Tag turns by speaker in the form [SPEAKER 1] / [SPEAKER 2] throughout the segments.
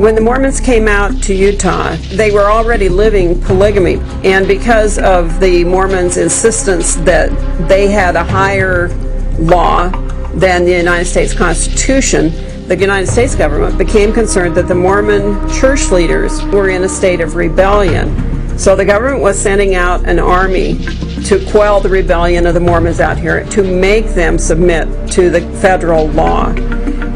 [SPEAKER 1] When the Mormons came out to Utah, they were already living polygamy, and because of the Mormons' insistence that they had a higher law than the United States Constitution, the United States government became concerned that the Mormon church leaders were in a state of rebellion. So the government was sending out an army to quell the rebellion of the Mormons out here, to make them submit to the federal law.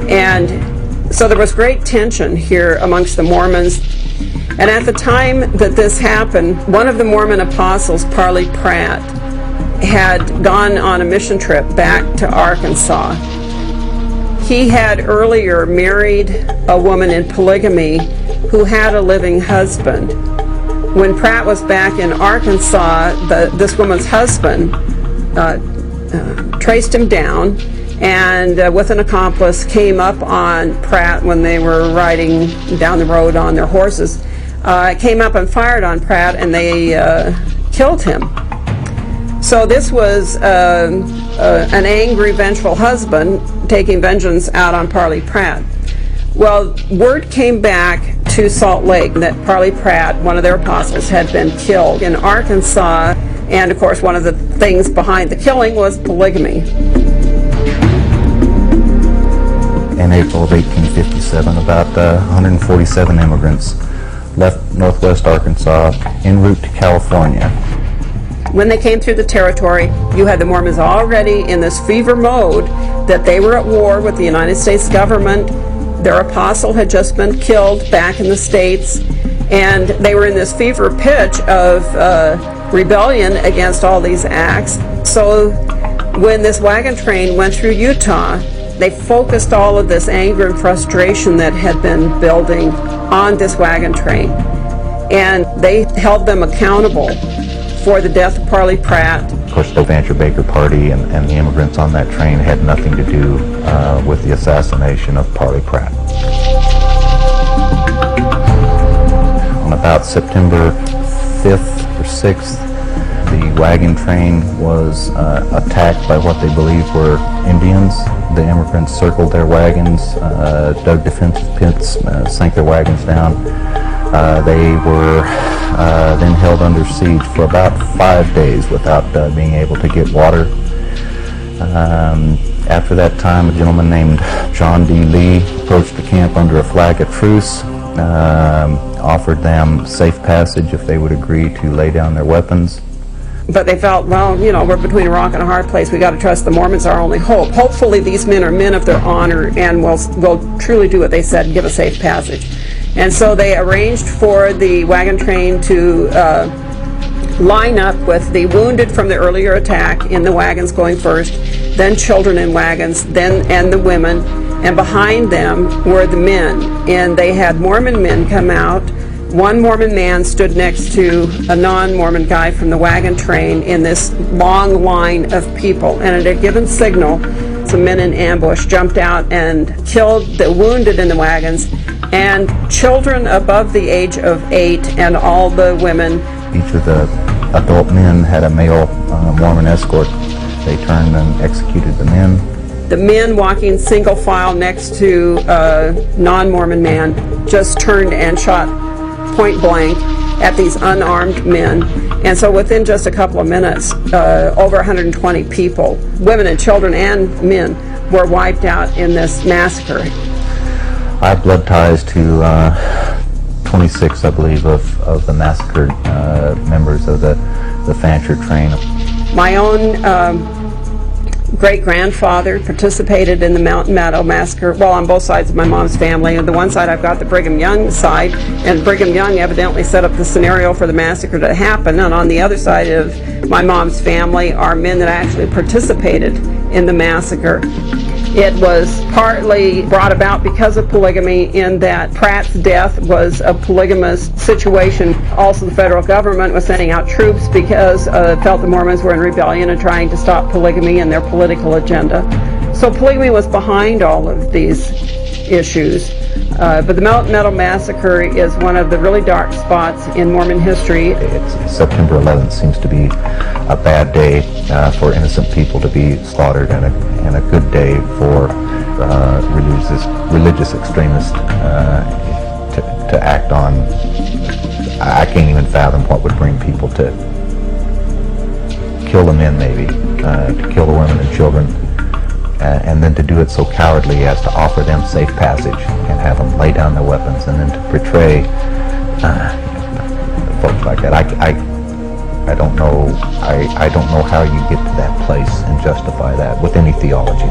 [SPEAKER 1] And so there was great tension here amongst the Mormons. And at the time that this happened, one of the Mormon apostles, Parley Pratt, had gone on a mission trip back to Arkansas. He had earlier married a woman in polygamy who had a living husband. When Pratt was back in Arkansas, this woman's husband traced him down, and with an accomplice came up on Pratt when they were riding down the road on their horses, came up and fired on Pratt, and they killed him. So this was an angry, vengeful husband taking vengeance out on Parley Pratt. Well, word came back to Salt Lake that Parley Pratt, one of their apostles, had been killed in Arkansas, and of course one of the things behind the killing was polygamy.
[SPEAKER 2] In April of 1857, about 147 immigrants left northwest Arkansas en route to California.
[SPEAKER 1] When they came through the territory, you had the Mormons already in this fever mode that they were at war with the United States government. Their apostle had just been killed back in the States, and they were in this fever pitch of rebellion against all these acts. So when this wagon train went through Utah, they focused all of this anger and frustration that had been building on this wagon train, and they held them accountable for the death of Parley Pratt.
[SPEAKER 2] Of course, the Fancher Baker Party and the immigrants on that train had nothing to do with the assassination of Parley Pratt. On about September 5th or 6th, the wagon train was attacked by what they believed were Indians. The immigrants circled their wagons, dug defensive pits, sank their wagons down. They were then held under siege for about 5 days without being able to get water. After that time, a gentleman named John D. Lee approached the camp under a flag of truce, offered them safe passage if they would agree to lay down their weapons.
[SPEAKER 1] But they felt, well, you know, we're between a rock and a hard place. We got to trust the Mormons, our only hope. Hopefully these men are men of their honor and will truly do what they said and give a safe passage. And so they arranged for the wagon train to line up with the wounded from the earlier attack in the wagons going first, then children in wagons, and the women, and behind them were the men. And they had Mormon men come out. One Mormon man stood next to a non-Mormon guy from the wagon train in this long line of people, and at a given signal, some men in ambush jumped out and killed the wounded in the wagons, and children above the age of 8 and all the women.
[SPEAKER 2] Each of the adult men had a male Mormon escort. They turned and executed the men.
[SPEAKER 1] The men walking single file next to a non-Mormon man just turned and shot point blank at these unarmed men. And so within just a couple of minutes, over 120 people, women and children and men, were wiped out in this massacre.
[SPEAKER 2] I have blood ties to 26, I believe, of the massacred members of the Fancher train.
[SPEAKER 1] My own great-grandfather participated in the Mountain Meadow Massacre, well, on both sides of my mom's family. On the one side, I've got the Brigham Young side, and Brigham Young evidently set up the scenario for the massacre to happen. And on the other side of my mom's family are men that actually participated in the massacre. It was partly brought about because of polygamy, in that Pratt's death was a polygamous situation. Also, the federal government was sending out troops because it felt the Mormons were in rebellion and trying to stop polygamy in their political agenda. So polygamy was behind all of these issues. But the Mountain Meadow Massacre is one of the really dark spots in Mormon history.
[SPEAKER 2] September 11th seems to be a bad day for innocent people to be slaughtered, and a good day for religious extremists to act on. I can't even fathom what would bring people to kill the men, maybe, to kill the women and children, and then to do it so cowardly as to offer them safe passage and have them lay down their weapons, and then to portray folks like that. I don't know. I don't know how you get to that place and justify that with any theology.